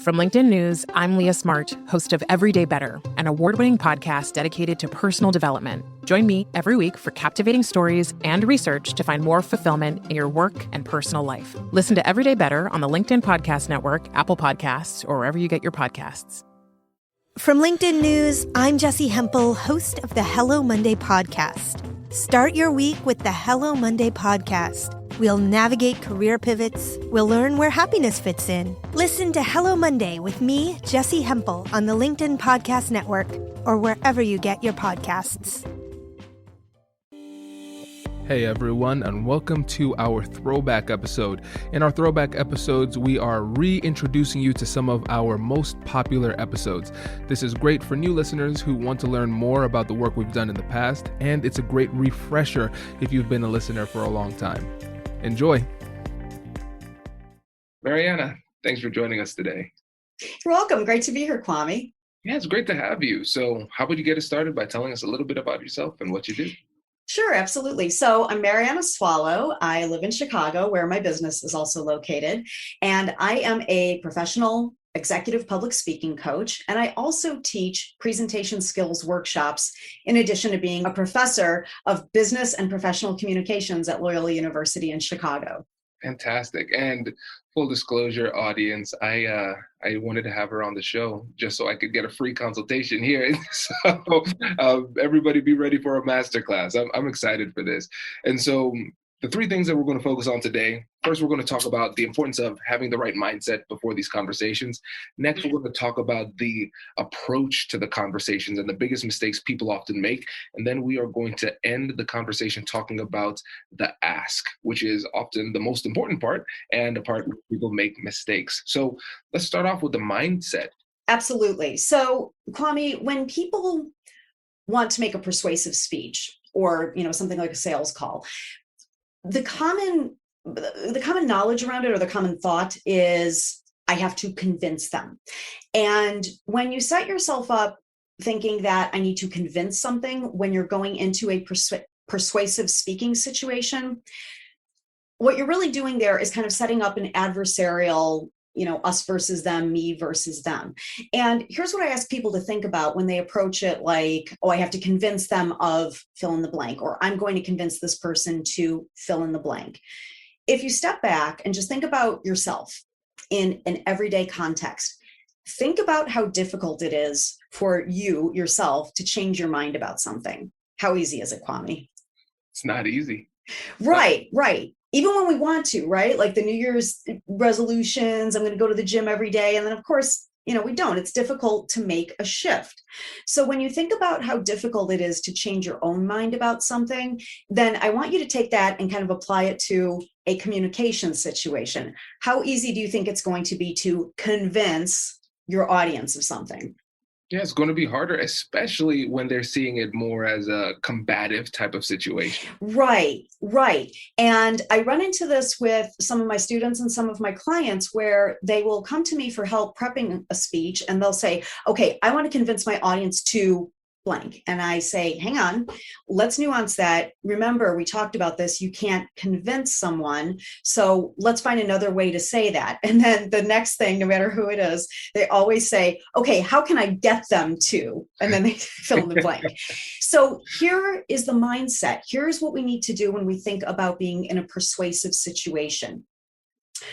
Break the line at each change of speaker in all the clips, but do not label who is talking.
From LinkedIn News, I'm Leah Smart, host of Everyday Better, an award-winning podcast dedicated to personal development. Join me every week for captivating stories and research to find more fulfillment in your work and personal life. Listen to Everyday Better on the LinkedIn Podcast Network, Apple Podcasts, or wherever you get your podcasts.
From LinkedIn News, I'm Jessie Hempel, host of the Hello Monday podcast. Start your week with the Hello Monday podcast. We'll navigate career pivots. We'll learn where happiness fits in. Listen to Hello Monday with me, Jessie Hempel, on the LinkedIn Podcast Network or wherever you get your podcasts.
Hey everyone, and welcome to our Throwback episode. In our Throwback episodes, we are reintroducing you to some of our most popular episodes. This is great for new listeners who want to learn more about the work we've done in the past, and it's a great refresher if you've been a listener for a long time. Enjoy. Marianna, thanks for joining us today.
You're welcome. Great to be here, Kwame.
Yeah, it's great to have you. So how about you get us started by telling us a little bit about yourself and what you do?
Sure, absolutely. So I'm Marianna Swallow. I live in Chicago, where my business is also located. And I am a professional executive public speaking coach. And I also teach presentation skills workshops, in addition to being a professor of business and professional communications at Loyola University in Chicago.
Fantastic. And full disclosure, audience, I wanted to have her on the show just so I could get a free consultation here. So everybody be ready for a masterclass. I'm excited for this. And so the three things that we're going to focus on today. First, we're going to talk about the importance of having the right mindset before these conversations. Next, we're going to talk about the approach to the conversations and the biggest mistakes people often make. And then we are going to end the conversation talking about the ask, which is often the most important part and the part where people make mistakes. So let's start off with the mindset.
Absolutely. So, Kwame, when people want to make a persuasive speech or, something like a sales call, the common knowledge around it, or the common thought, is I have to convince them. And when you set yourself up thinking that I need to convince something when you're going into a persuasive speaking situation, what you're really doing there is kind of setting up an adversarial, us versus them, me versus them. And here's what I ask people to think about when they approach it like, oh, I have to convince them of fill in the blank, or I'm going to convince this person to fill in the blank. If you step back and just think about yourself in an everyday context, think about how difficult it is for you yourself to change your mind about something. How easy is it, Kwame?
It's not easy.
Right. Even when we want to, right? Like the New Year's resolutions, I'm going to go to the gym every day. And then, of course, we don't. It's difficult to make a shift. So when you think about how difficult it is to change your own mind about something, then I want you to take that and kind of apply it to a communication situation. How easy do you think it's going to be to convince your audience of something?
Yeah, it's going to be harder, especially when they're seeing it more as a combative type of situation.
Right. And I run into this with some of my students and some of my clients, where they will come to me for help prepping a speech, and they'll say, okay, I want to convince my audience to blank. And I say, hang on, let's nuance that. Remember, we talked about this. You can't convince someone. So let's find another way to say that. And then the next thing, no matter who it is, they always say, okay, how can I get them to? And then they fill in the blank. So here is the mindset. Here's what we need to do when we think about being in a persuasive situation.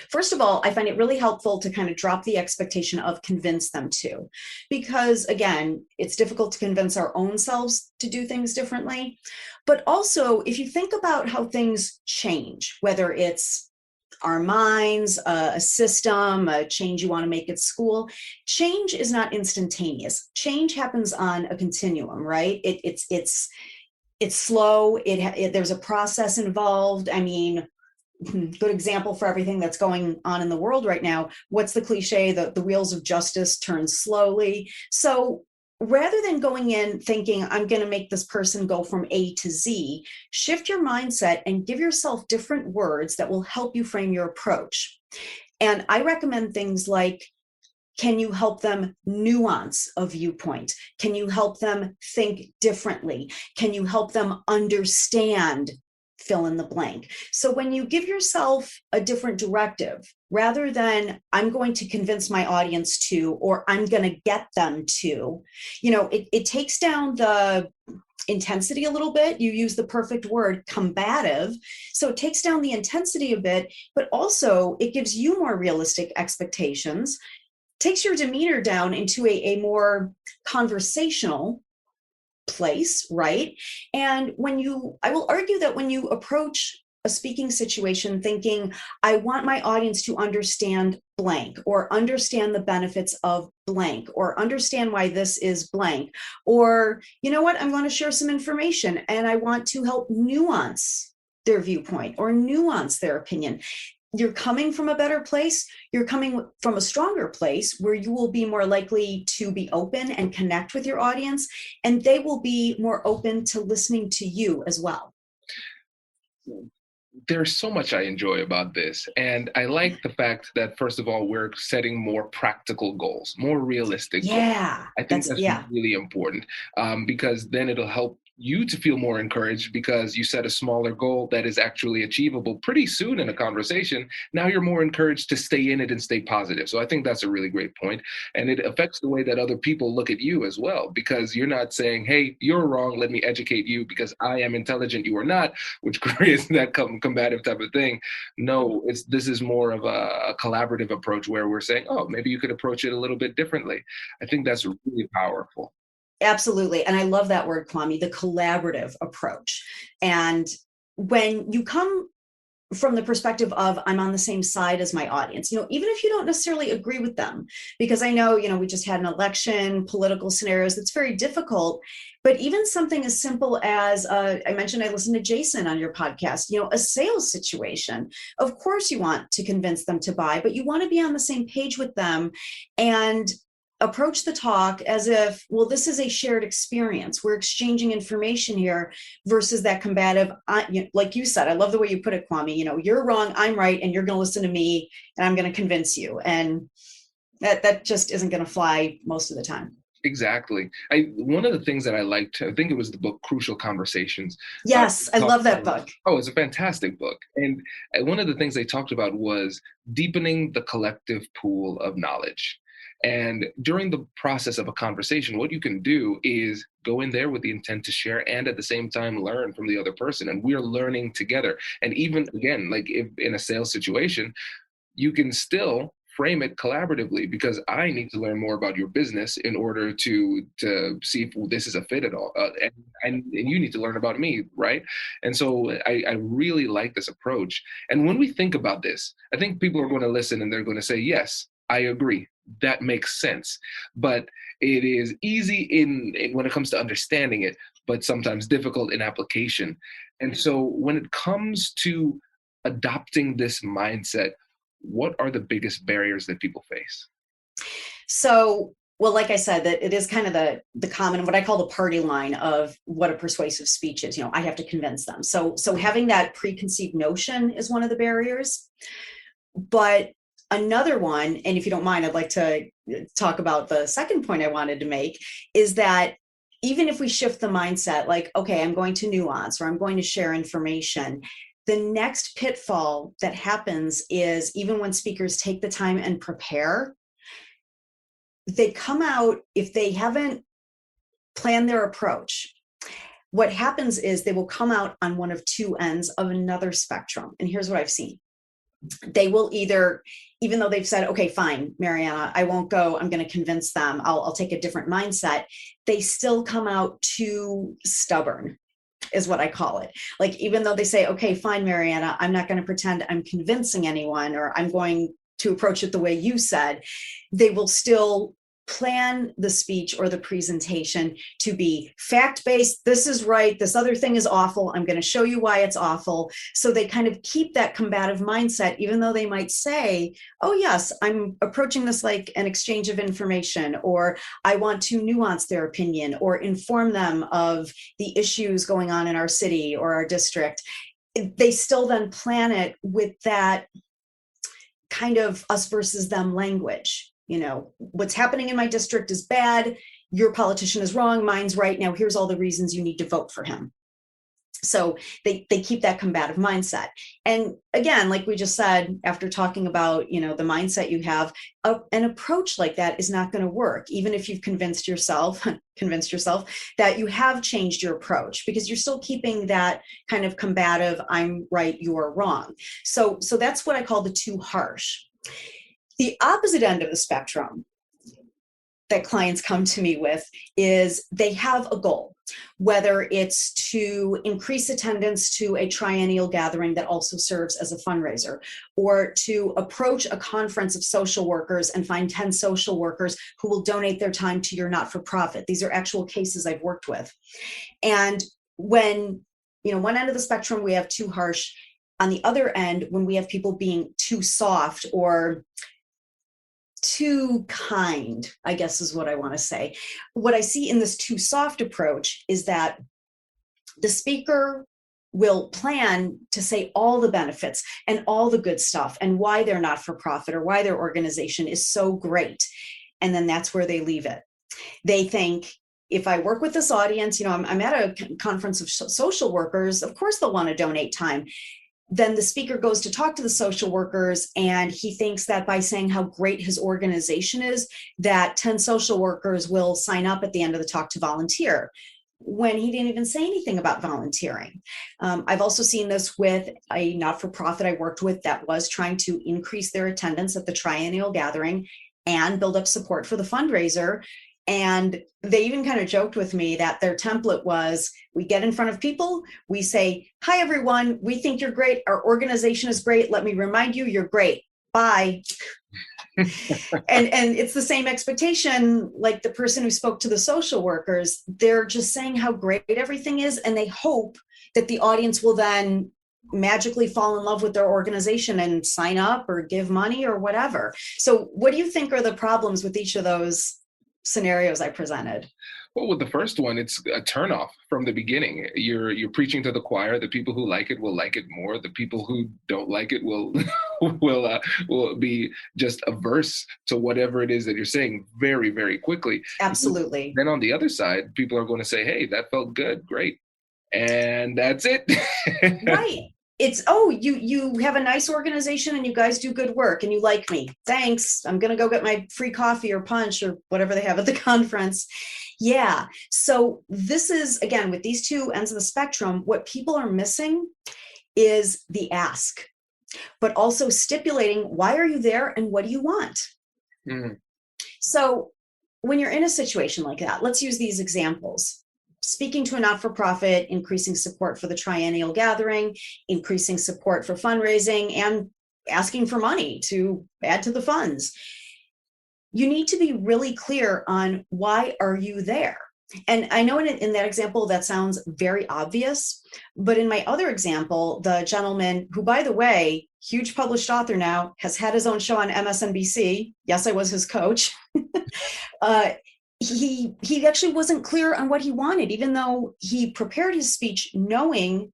First of all, I find it really helpful to kind of drop the expectation of convince them to, because again, it's difficult to convince our own selves to do things differently. But also, if you think about how things change, whether it's our minds, a system, a change you want to make at school, change is not instantaneous. Change happens on a continuum, right? It's slow. There's a process involved. I mean, good example for everything that's going on in the world right now. What's the cliche? The wheels of justice turn slowly. So rather than going in thinking, I'm going to make this person go from A to Z, shift your mindset and give yourself different words that will help you frame your approach. And I recommend things like, can you help them nuance a viewpoint? Can you help them think differently? Can you help them understand fill in the blank. So when you give yourself a different directive, rather than I'm going to convince my audience to, or I'm going to get them to, it takes down the intensity a little bit. You use the perfect word, combative. So it takes down the intensity a bit, but also it gives you more realistic expectations, takes your demeanor down into a more conversational place, right? And I will argue that when you approach a speaking situation thinking, I want my audience to understand blank, or understand the benefits of blank, or understand why this is blank, or you know what, I'm going to share some information and I want to help nuance their viewpoint or nuance their opinion. You're coming from a better place. You're coming from a stronger place where you will be more likely to be open and connect with your audience, and they will be more open to listening to you as well.
There's so much I enjoy about this. And I like the fact that, first of all, we're setting more practical goals, more realistic goals.
Yeah.
I think that's really important, because then it'll help you to feel more encouraged, because you set a smaller goal that is actually achievable pretty soon in a conversation. Now you're more encouraged to stay in it and stay positive. So I think that's a really great point. And it affects the way that other people look at you as well, because you're not saying, hey, you're wrong, let me educate you because I am intelligent, you are not, which creates that combative type of thing. No, this is more of a collaborative approach where we're saying, oh, maybe you could approach it a little bit differently. I think that's really powerful.
Absolutely. And I love that word, Kwame, the collaborative approach. And when you come from the perspective of I'm on the same side as my audience, even if you don't necessarily agree with them, because I know, we just had an election, political scenarios, that's very difficult. But even something as simple as, I mentioned, I listened to Jason on your podcast, a sales situation. Of course, you want to convince them to buy, but you want to be on the same page with them and approach the talk as if, well, this is a shared experience. We're exchanging information here versus that combative, like you said, I love the way you put it, Kwame, you're wrong, I'm right, and you're going to listen to me and I'm going to convince you. And that just isn't going to fly most of the time.
Exactly. One of the things that I liked, I think it was the book Crucial Conversations.
Yes, I love that book.
Oh, it's a fantastic book. And one of the things they talked about was deepening the collective pool of knowledge. And during the process of a conversation, what you can do is go in there with the intent to share and at the same time learn from the other person. And we're learning together. And even again, like if in a sales situation, you can still frame it collaboratively, because I need to learn more about your business in order to see if this is a fit at all. And you need to learn about me, right? And so I really like this approach. And when we think about this, I think people are going to listen and they're going to say, yes, I agree. That makes sense. But it is easy in when it comes to understanding it, but sometimes difficult in application. And so when it comes to adopting this mindset, what are the biggest barriers that people face?
So, well, like I said, that it is kind of the common, what I call the party line of what a persuasive speech is. I have to convince them. So having that preconceived notion is one of the barriers. But another one, and if you don't mind, I'd like to talk about the second point I wanted to make, is that even if we shift the mindset, like, okay, I'm going to nuance or I'm going to share information, the next pitfall that happens is even when speakers take the time and prepare, they come out, if they haven't planned their approach, what happens is they will come out on one of two ends of another spectrum. And here's what I've seen. They will either, even though they've said, okay, fine, Marianna, I won't go, I'm going to convince them, I'll take a different mindset, they still come out too stubborn, is what I call it. Like, even though they say, okay, fine, Marianna, I'm not going to pretend I'm convincing anyone, or I'm going to approach it the way you said, they will still plan the speech or the presentation to be fact-based. This is right. This other thing is awful. I'm going to show you why it's awful. So they kind of keep that combative mindset, even though they might say, oh yes, I'm approaching this like an exchange of information, or I want to nuance their opinion or inform them of the issues going on in our city or our district. They still then plan it with that kind of us versus them language. What's happening in my district is bad. Your politician is wrong. Mine's right. Now here's all the reasons you need to vote for him. So they keep that combative mindset. And again, like we just said, after talking about, the mindset you have, an approach like that is not going to work, even if you've convinced yourself that you have changed your approach, because you're still keeping that kind of combative, I'm right, you're wrong. So that's what I call the too harsh. The opposite end of the spectrum that clients come to me with is they have a goal, whether it's to increase attendance to a triennial gathering that also serves as a fundraiser, or to approach a conference of social workers and find 10 social workers who will donate their time to your not-for-profit. These are actual cases I've worked with. And when, one end of the spectrum, we have too harsh. On the other end, when we have people being too soft or too kind, I guess is what I want to say. What I see in this too soft approach is that the speaker will plan to say all the benefits and all the good stuff and why they're not for profit or why their organization is so great. And then that's where they leave it. They think, if I work with this audience, I'm at a conference of social workers, of course they'll want to donate time. Then the speaker goes to talk to the social workers, and he thinks that by saying how great his organization is, that 10 social workers will sign up at the end of the talk to volunteer, when he didn't even say anything about volunteering. I've also seen this with a not-for-profit I worked with that was trying to increase their attendance at the triennial gathering and build up support for the fundraiser. And they even kind of joked with me that their template was, we get in front of people, we say, hi, everyone, we think you're great. Our organization is great. Let me remind you, you're great. Bye. and it's the same expectation, like the person who spoke to the social workers. They're just saying how great everything is, and they hope that the audience will then magically fall in love with their organization and sign up or give money or whatever. So what do you think are the problems with each of those scenarios I presented?
Well, with the first one, it's a turnoff from the beginning. You're preaching to the choir. The people who like it will like it more. The people who don't like it will will be just averse to whatever it is that you're saying very, very quickly.
Absolutely.
Then on the other side, people are going to say, hey, that felt good, great. And that's it.
Right. It's, oh, you have a nice organization and you guys do good work and you like me. Thanks. I'm going to go get my free coffee or punch or whatever they have at the conference. Yeah. So this is, again, with these two ends of the spectrum, what people are missing is the ask, but also stipulating, why are you there and what do you want? Mm. So when you're in a situation like that, let's use these examples. Speaking to a not-for-profit, increasing support for the triennial gathering, increasing support for fundraising, and asking for money to add to the funds. You need to be really clear on why are you there? And I know in that example, that sounds very obvious, but in my other example, the gentleman who, by the way, huge published author now, has had his own show on MSNBC. Yes, I was his coach. He actually wasn't clear on what he wanted, even though he prepared his speech knowing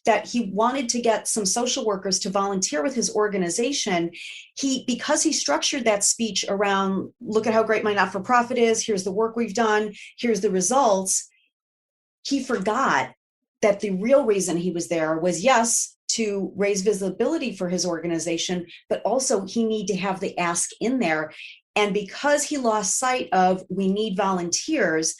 that he wanted to get some social workers to volunteer with his organization. Because he structured that speech around, look at how great my not-for-profit is, here's the work we've done, here's the results, he forgot that the real reason he was there was, yes, to raise visibility for his organization, but also he needed to have the ask in there. And because he lost sight of, we need volunteers,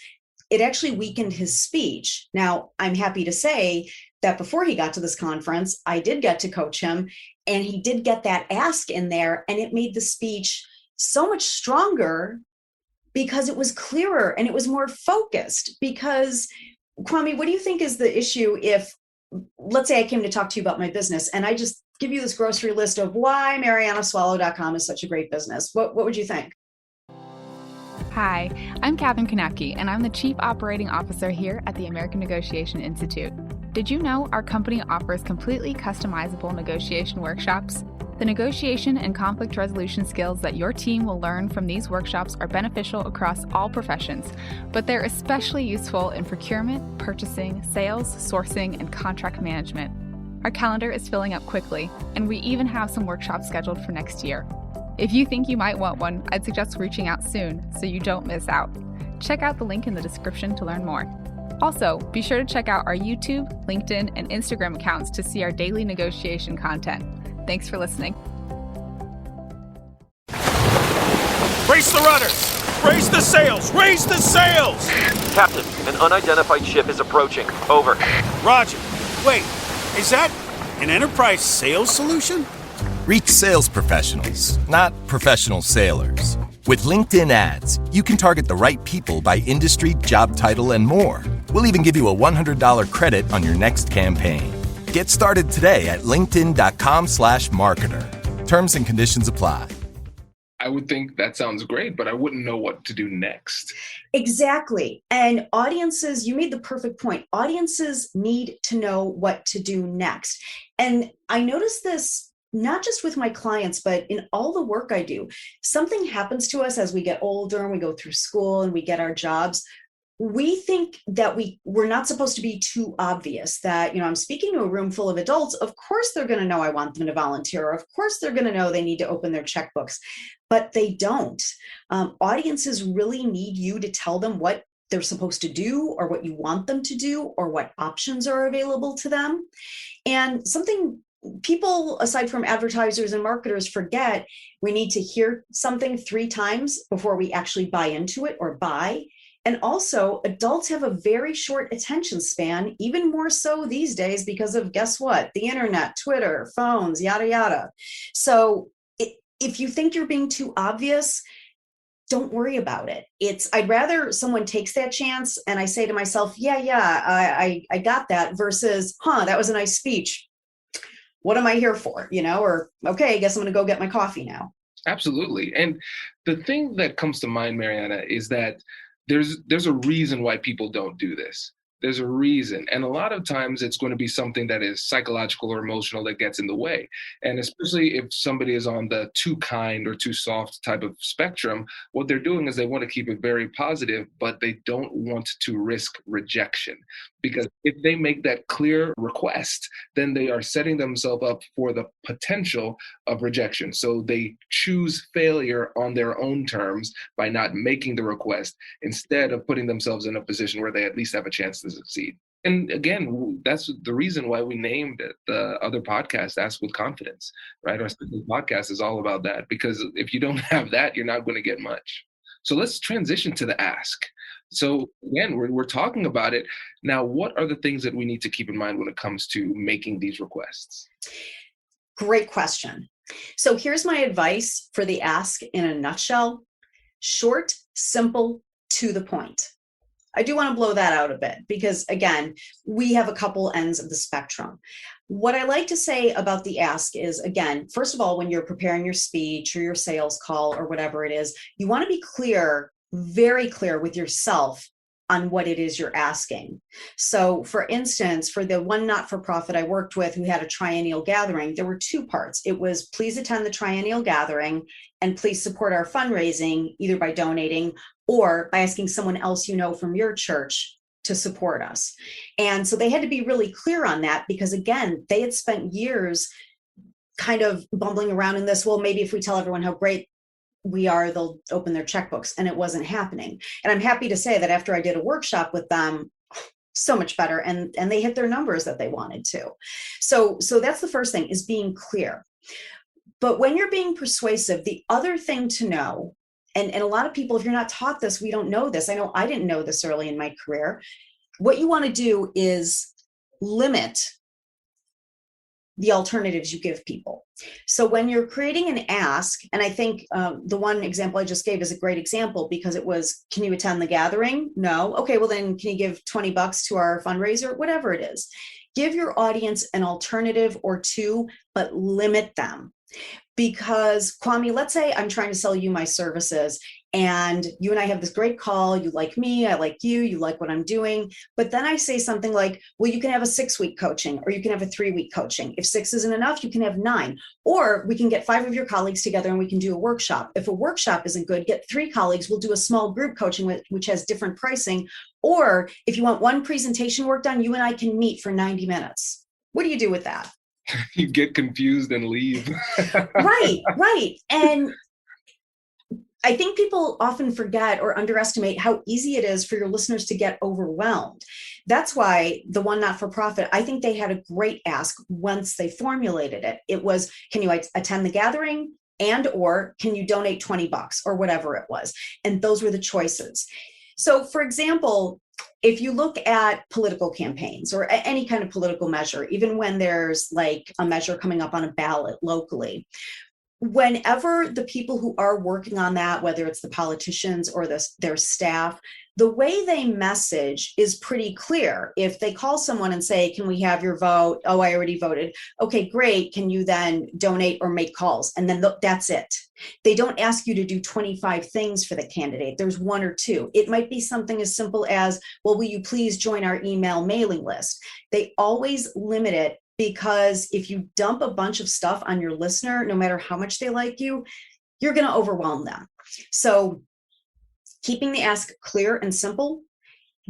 it actually weakened his speech. Now, I'm happy to say that before he got to this conference, I did get to coach him, and he did get that ask in there, and it made the speech so much stronger because it was clearer and it was more focused. Because, Kwame, what do you think is the issue if, let's say I came to talk to you about my business and I just give you this grocery list of why MariannaSwallow.com is such a great business? What would you think?
Hi, I'm Katherine Kanapke, and I'm the Chief Operating Officer here at the American Negotiation Institute. Did you know our company offers completely customizable negotiation workshops? The negotiation and conflict resolution skills that your team will learn from these workshops are beneficial across all professions, but they're especially useful in procurement, purchasing, sales, sourcing, and contract management. Our calendar is filling up quickly, and we even have some workshops scheduled for next year. If you think you might want one, I'd suggest reaching out soon so you don't miss out. Check out the link in the description to learn more. Also, be sure to check out our YouTube, LinkedIn, and Instagram accounts to see our daily negotiation content. Thanks for listening.
Brace the rudders! Raise the sails! Raise the sails!
Captain, an unidentified ship is approaching. Over.
Roger. Wait, is that an enterprise sales solution?
Reach sales professionals, not professional sailors. With LinkedIn ads, you can target the right people by industry, job title, and more. We'll even give you a $100 credit on your next campaign. Get started today at linkedin.com/marketer. Terms and conditions apply.
I would think that sounds great, but I wouldn't know what to do next.
Exactly. And audiences, you made the perfect point. Audiences need to know what to do next. And I noticed this not just with my clients, but in all the work I do. Something happens to us as we get older and we go through school and we get our jobs. We think that we're not supposed to be too obvious, that, I'm speaking to a room full of adults. Of course, they're going to know I want them to volunteer. Of course, they're going to know they need to open their checkbooks, but they don't. Audiences really need you to tell them what they're supposed to do or what you want them to do or what options are available to them. And something people, aside from advertisers and marketers, forget, we need to hear something 3 times before we actually buy into it or buy. And also, adults have a very short attention span, even more so these days because of, guess what? The internet, Twitter, phones, yada, yada. So if you think you're being too obvious, don't worry about it. I'd rather someone takes that chance and I say to myself, I got that, versus, that was a nice speech. What am I here for? Or, okay, I guess I'm going to go get my coffee now.
Absolutely. And the thing that comes to mind, Marianna, is that there's a reason why people don't do this. There's a reason. And a lot of times it's going to be something that is psychological or emotional that gets in the way. And especially if somebody is on the too kind or too soft type of spectrum, what they're doing is they want to keep it very positive, but they don't want to risk rejection. Because if they make that clear request, then they are setting themselves up for the potential of rejection. So they choose failure on their own terms by not making the request, instead of putting themselves in a position where they at least have a chance to succeed. And again, that's the reason why we named the other podcast Ask with Confidence, right? Our podcast is all about that, because if you don't have that, you're not going to get much. So let's transition to the ask. So again, we're talking about it. Now, what are the things that we need to keep in mind when it comes to making these requests?
Great question. So here's my advice for the ask in a nutshell: short, simple, to the point. I do want to blow that out a bit because, again, we have a couple ends of the spectrum. What I like to say about the ask is, again, first of all, when you're preparing your speech or your sales call or whatever it is, you want to be clear, very clear with yourself on what it is you're asking. So for instance, for the one not-for-profit I worked with who had a triennial gathering, there were 2 parts. It was, please attend the triennial gathering and please support our fundraising, either by donating or by asking someone else from your church to support us. And so they had to be really clear on that because, again, they had spent years kind of bumbling around in this, well, maybe if we tell everyone how great we are, they'll open their checkbooks, and it wasn't happening. And I'm happy to say that after I did a workshop with them, so much better, and they hit their numbers that they wanted to. So that's the first thing, is being clear. But when you're being persuasive, the other thing to know, and a lot of people, if you're not taught this, we don't know this. I know I didn't know this early in my career. What you want to do is limit the alternatives you give people. So when you're creating an ask, and I think the one example I just gave is a great example because it was, can you attend the gathering? No. Okay, well then can you give $20 to our fundraiser? Whatever it is. Give your audience an alternative or 2, but limit them. Because Kwame, let's say I'm trying to sell you my services and you and I have this great call. You like me, I like you, you like what I'm doing. But then I say something like, well, you can have a 6-week coaching or you can have a 3-week coaching. If 6 isn't enough, you can have 9. Or we can get 5 of your colleagues together and we can do a workshop. If a workshop isn't good, get 3 colleagues. We'll do a small group coaching which has different pricing. Or if you want one presentation work done, you and I can meet for 90 minutes. What do you do with that?
You get confused and leave.
Right. And I think people often forget or underestimate how easy it is for your listeners to get overwhelmed. That's why the one not-for-profit, I think they had a great ask once they formulated it. It was, can you attend the gathering? And or can you donate $20 or whatever it was? And those were the choices. So for example, if you look at political campaigns or any kind of political measure, even when there's like a measure coming up on a ballot locally, whenever the people who are working on that, whether it's the politicians or their staff, the way they message is pretty clear. If they call someone and say, can we have your vote? Oh, I already voted. Okay, great. Can you then donate or make calls? And then that's it. They don't ask you to do 25 things for the candidate. There's one or two. It might be something as simple as, well, will you please join our email mailing list? They always limit it, because if you dump a bunch of stuff on your listener, no matter how much they like you, you're going to overwhelm them. So keeping the ask clear and simple,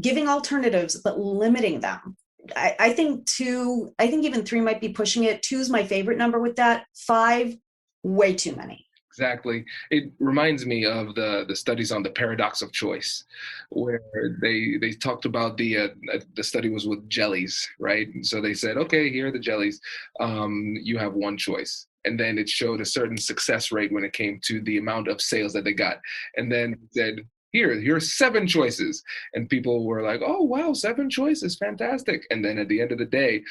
giving alternatives, but limiting them. I think even 3 might be pushing it. 2 is my favorite number with that. 5, way too many.
Exactly. It reminds me of the studies on the paradox of choice, where they talked about the study was with jellies, right? So they said, okay, here are the jellies. You have one choice. And then it showed a certain success rate when it came to the amount of sales that they got. And then it said, here are 7 choices. And people were like, oh, wow, 7 choices, fantastic. And then at the end of the day,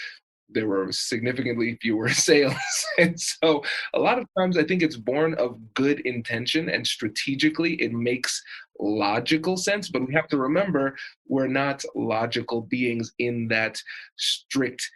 there were significantly fewer sales. And so a lot of times I think it's born of good intention, and strategically it makes logical sense, but we have to remember we're not logical beings in that strict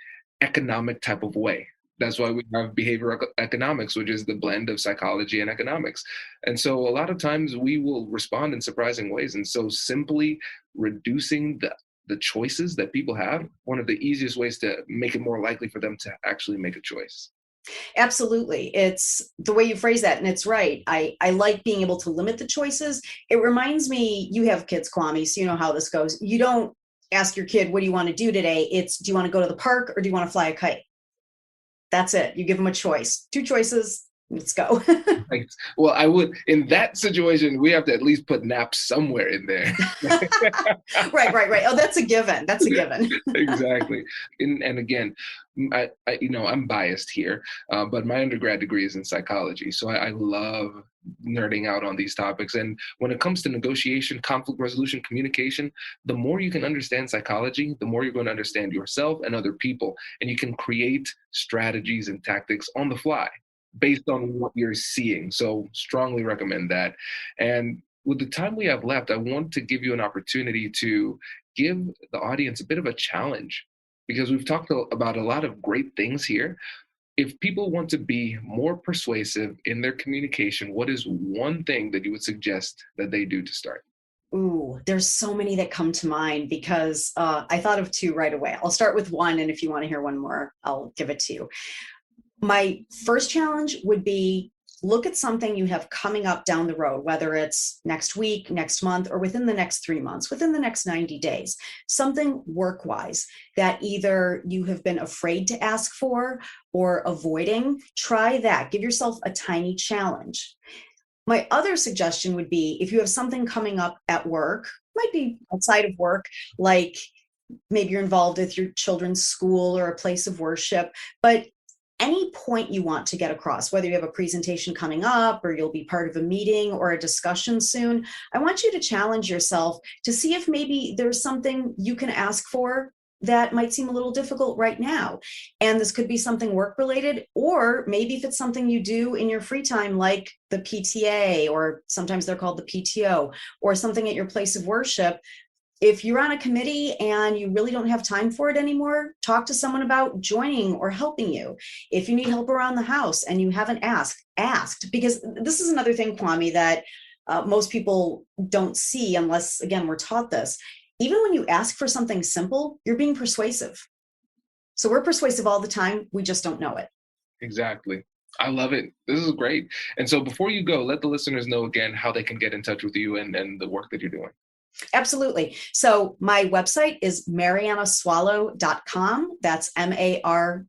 economic type of way. That's why we have behavioral economics, which is the blend of psychology and economics. And so a lot of times we will respond in surprising ways. And so simply reducing the choices that people have, one of the easiest ways to make it more likely for them to actually make a choice.
Absolutely. It's the way you phrase that, and it's right. I like being able to limit the choices. It reminds me, you have kids, Kwame, so you know how this goes. You don't ask your kid, what do you want to do today? It's, do you want to go to the park or do you want to fly a kite? That's it. You give them a choice. 2 choices. Let's go.
Right. Well, I would, in that situation, we have to at least put naps somewhere in there.
Right. Oh, that's a given. That's a given.
Exactly. And again, I'm biased here, but my undergrad degree is in psychology. So I love nerding out on these topics. And when it comes to negotiation, conflict resolution, communication, the more you can understand psychology, the more you're going to understand yourself and other people. And you can create strategies and tactics on the fly based on what you're seeing. So strongly recommend that. And with the time we have left, I want to give you an opportunity to give the audience a bit of a challenge, because we've talked about a lot of great things here. If people want to be more persuasive in their communication, what is one thing that you would suggest that they do to start?
Ooh, there's so many that come to mind, because I thought of 2 right away. I'll start with 1, and if you want to hear one more, I'll give it to you. My first challenge would be, look at something you have coming up down the road, whether it's next week, next month, or within the next 3 months, within the next 90 days, something work-wise that either you have been afraid to ask for or avoiding. Try that. Give yourself a tiny challenge. My other suggestion would be, if you have something coming up at work, might be outside of work, like maybe you're involved with your children's school or a place of worship, but any point you want to get across, whether you have a presentation coming up or you'll be part of a meeting or a discussion soon, I want you to challenge yourself to see if maybe there's something you can ask for that might seem a little difficult right now. And this could be something work related, or maybe if it's something you do in your free time, like the PTA, or sometimes they're called the PTO, or something at your place of worship. If you're on a committee and you really don't have time for it anymore, talk to someone about joining or helping you. If you need help around the house and you haven't asked, because this is another thing, Kwame, that most people don't see unless, again, we're taught this. Even when you ask for something simple, you're being persuasive. So we're persuasive all the time. We just don't know it.
Exactly. I love it. This is great. And so before you go, let the listeners know again how they can get in touch with you and the work that you're doing.
Absolutely. So my website is mariannaswallow.com. That's MARIANNA,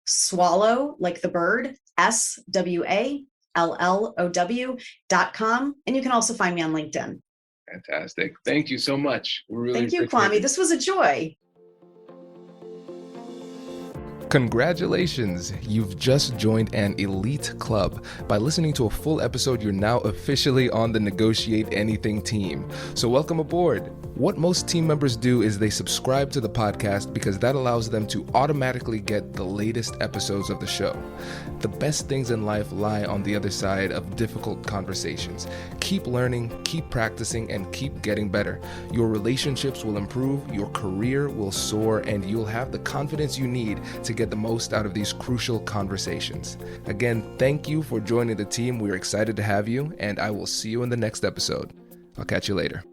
swallow, like the bird, SWALLOW.com. LLOW.com. And you can also find me on LinkedIn.
Fantastic. Thank you so much. We really
Thank you,
appreciate
Kwame.
it.
This was a joy.
Congratulations! You've just joined an elite club. By listening to a full episode, you're now officially on the Negotiate Anything team. So welcome aboard. What most team members do is they subscribe to the podcast because that allows them to automatically get the latest episodes of the show. The best things in life lie on the other side of difficult conversations. Keep learning, keep practicing, and keep getting better. Your relationships will improve, your career will soar, and you'll have the confidence you need to get the most out of these crucial conversations. Again, thank you for joining the team. We're excited to have you, and I will see you in the next episode. I'll catch you later.